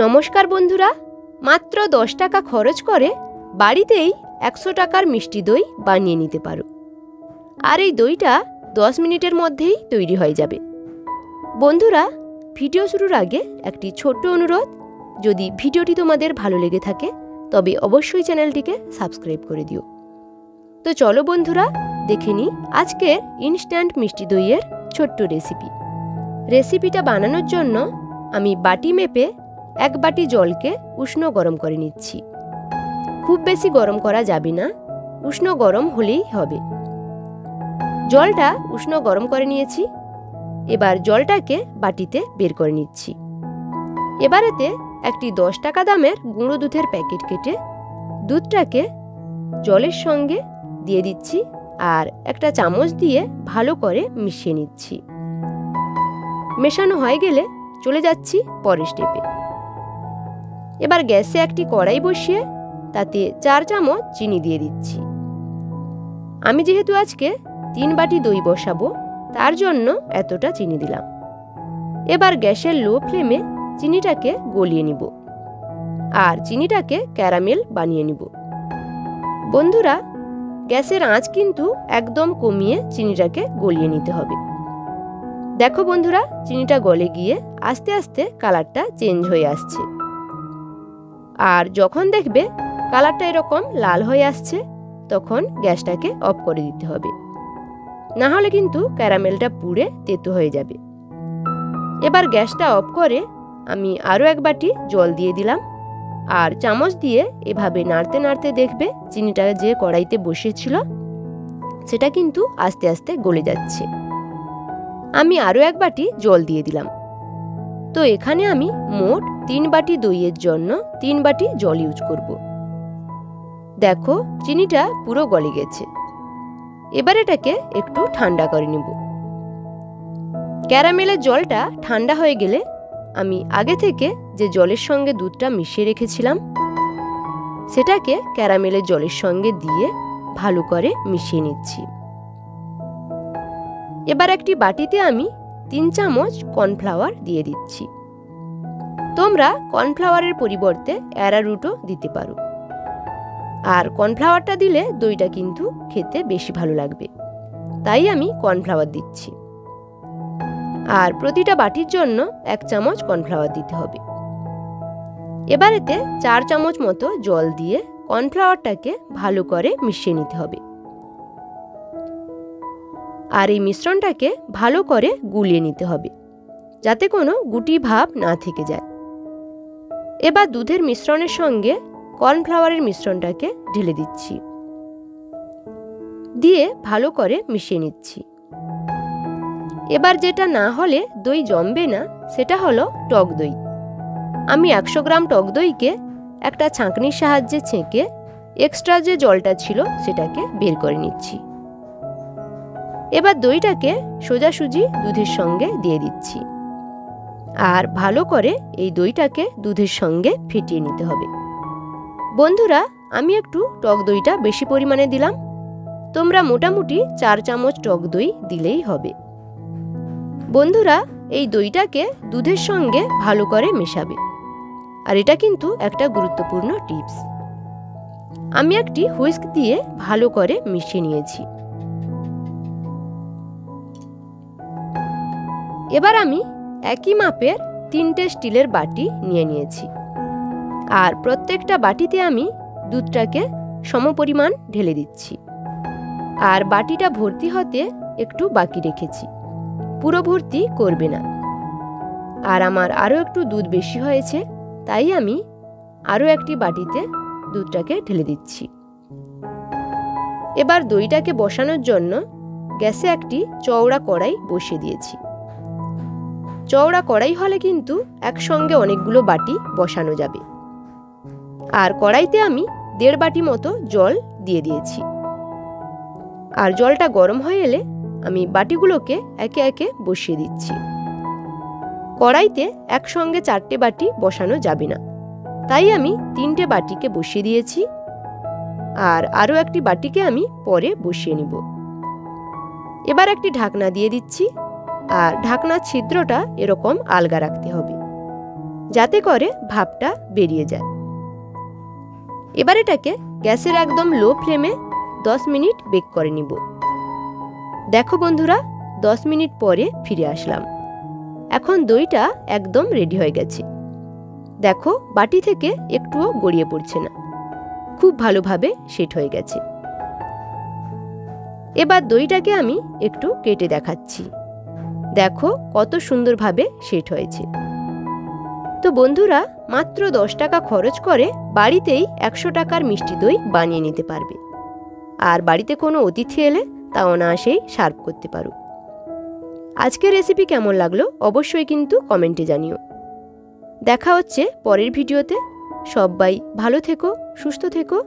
নমস্কার বন্ধুরা, মাত্র 10 টাকা খরচ করে বাড়িতেই 100 টাকার মিষ্টি দই বানিয়ে নিতে পারো। আর এই দইটা 10 মিনিটের মধ্যেই তৈরি হয়ে যাবে। বন্ধুরা, ভিডিও শুরুর আগে একটি ছোট্ট অনুরোধ, যদি ভিডিওটি তোমাদের ভালো লেগে থাকে তবে অবশ্যই চ্যানেলটিকে সাবস্ক্রাইব করে দিও। তো চলো বন্ধুরা, দেখে নিই আজকের ইনস্ট্যান্ট মিষ্টি দইয়ের ছোট্ট রেসিপি। রেসিপিটা বানানোর জন্য আমি বাটি মেপে 1 বাটি জলকে উষ্ণ গরম করে নিচ্ছি। খুব বেশি গরম করা যাবে না, উষ্ণ গরম হলেই হবে। জলটা উষ্ণ গরম করে নিয়েছি। এবার জলটাকে বাটিতে বের করে নিচ্ছি। এবারেতে একটি 10 টাকা দামের গুঁড়ো দুধের প্যাকেট কেটে দুধটাকে জলের সঙ্গে দিয়ে দিচ্ছি আর একটা চামচ দিয়ে ভালো করে মিশিয়ে নিচ্ছি। মেশানো হয়ে গেলে চলে যাচ্ছি পরের স্টেপে। এবার গ্যাসে একটি কড়াই বসিয়ে তাতে 4 চামচ চিনি দিয়ে দিচ্ছি। আমি যেহেতু আজকে 3 বাটি দই বসাবো, তার জন্য এতটা চিনি দিলাম। এবার গ্যাসের লো ফ্লেমে চিনিটাকে গলিয়ে নিব আর চিনিটাকে ক্যারামেল বানিয়ে নিব। বন্ধুরা, গ্যাসের আঁচ কিন্তু একদম কমিয়ে চিনিটাকে গলিয়ে নিতে হবে। দেখো বন্ধুরা, চিনিটা গলে গিয়ে আস্তে আস্তে কালারটা চেঞ্জ হয়ে আসছে। আর যখন দেখবে কালারটা এরকম লাল হয়ে আসছে, তখন গ্যাসটাকে অফ করে দিতে হবে, না হলে কিন্তু ক্যারামেলটা পুড়ে তেতো হয়ে যাবে। এবার গ্যাসটা অফ করে আমি আরও 1 বাটি জল দিয়ে দিলাম আর চামচ দিয়ে এভাবে নাড়তে নাড়তে দেখবে চিনিটা যে কড়াইতে বসেছিল সেটা কিন্তু আস্তে আস্তে গলে যাচ্ছে। আমি আরও 1 বাটি জল দিয়ে দিলাম। তো এখানে আমি মোট 3 বাটি দইয়ের জন্য 3 বাটি জল ইউজ করব। দেখো, চিনিটা পুরো গলে গেছে। এবার এটাকে একটু ঠান্ডা করে নেব। ক্যারামেলের জলটা ঠান্ডা হয়ে গেলে আমি আগে থেকে যে জলের সঙ্গে দুধটা মিশিয়ে রেখেছিলাম সেটাকে ক্যারামেলের জলের সঙ্গে দিয়ে ভালো করে মিশিয়ে নিচ্ছি। এবার একটি বাটিতে আমি 3 চামচ কর্নফ্লাওয়ার দিয়ে দিচ্ছি। তোমরা কর্নফ্লাওয়ারের পরিবর্তে অ্যারারুটও দিতে পারো। আর কর্নফ্লাওয়ারটা দিলে দইটা কিন্তু খেতে বেশি ভালো লাগবে, তাই আমি কর্নফ্লাওয়ার দিচ্ছি। আর প্রতিটা বাটির জন্য 1 চামচ কর্নফ্লাওয়ার দিতে হবে। এবার এতে 4 চামচ মতো জল দিয়ে কর্নফ্লাওয়ারটাকে ভালো করে মিশিয়ে নিতে হবে। আর এই মিশ্রণটাকে ভালো করে গুলিয়ে নিতে হবে, যাতে কোনো গুটি ভাব না থেকে যায়। এবার দুধের মিশ্রণের সঙ্গে কর্নফ্লাওয়ারের মিশ্রণটাকে ঢেলে দিচ্ছি, দিয়ে ভালো করে মিশিয়ে নিচ্ছি। এবার যেটা না হলে দই জমবে না, সেটা হলো টক দই। আমি 100 গ্রাম টক দইকে একটা ছাঁকনির সাহায্যে ছেঁকে এক্সট্রা যে জলটা ছিল সেটাকে বের করে নিচ্ছি। এবার দইটাকে সোজাসুজি দুধের সঙ্গে দিয়ে দিচ্ছি আর ভালো করে এই দইটাকে দুধের সঙ্গে ফেটিয়ে নিতে হবে। বন্ধুরা, আমি একটু টক দইটা বেশি পরিমাণে দিলাম। তোমরা মোটামুটি 4 চামচ টক দই দিলেই হবে। বন্ধুরা, এই দইটাকে দুধের সঙ্গে ভালো করে মেশাবে। আর এটা কিন্তু একটা গুরুত্বপূর্ণ টিপস। আমি একটি হুইস্ক দিয়ে ভালো করে মিশিয়ে নিয়েছি। এবার আমি একই মাপের 3টে স্টিলের বাটি নিয়ে নিয়েছি আর প্রত্যেকটা বাটিতে আমি দুধটাকে সমপরিমাণ ঢেলে দিচ্ছি। আর বাটিটা ভর্তি হতে একটু বাকি রেখেছি, পুরো ভর্তি করবে না। আর আমার আরও একটু দুধ বেশি হয়েছে, তাই আমি আরও একটি বাটিতে দুধটাকে ঢেলে দিচ্ছি। এবার দইটাকে বসানোর জন্য গ্যাসে একটি চওড়া কড়াই বসিয়ে দিয়েছি। চওড়া কড়াই হলে কিন্তু একসঙ্গে অনেকগুলো বাটি বসানো যাবে। আর কড়াইতে আমি 1.5 বাটি মতো জল দিয়ে দিয়েছি। আর জলটা গরম হয়ে এলে আমি বাটিগুলোকে একে একে বসিয়ে দিচ্ছি। কড়াইতে একসঙ্গে 4টে বাটি বসানো যাবে না, তাই আমি 3টে বাটিকে বসিয়ে দিয়েছি আর আরও একটি বাটিকে আমি পরে বসিয়ে নিব। এবার একটি ঢাকনা দিয়ে দিচ্ছি আর ঢাকনার ছিদ্রটা এরকম আলগা রাখতে হবে। যাতে করে ভাপটা বেরিয়ে যায়। এবার এটাকে গ্যাসের একদম লো ফ্লেমে 10 মিনিট বেক করে নিব। দেখো বন্ধুরা, 10 মিনিট পরে ফিরে আসলাম। এখন দইটা একদম রেডি হয়ে গেছে। দেখো, বাটি থেকে একটুও গড়িয়ে পড়ছে না, খুব ভালোভাবে সেট হয়ে গেছে। এবার দইটাকে আমি একটু কেটে দেখাচ্ছি। দেখো কত সুন্দরভাবে সেট হয়েছে। তো বন্ধুরা, মাত্র 10 টাকা খরচ করে বাড়িতেই 100 টাকার মিষ্টি দই বানিয়ে নিতে পারবে। আর বাড়িতে কোনো অতিথি এলে তা অনায়াসেই সার্ভ করতে পারো। আজকের রেসিপি কেমন লাগলো অবশ্যই কিন্তু কমেন্টে জানিও। দেখা হচ্ছে পরের ভিডিওতে। সবাই ভালো থেকো, সুস্থ থেকো।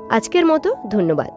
আজকের মতো ধন্যবাদ।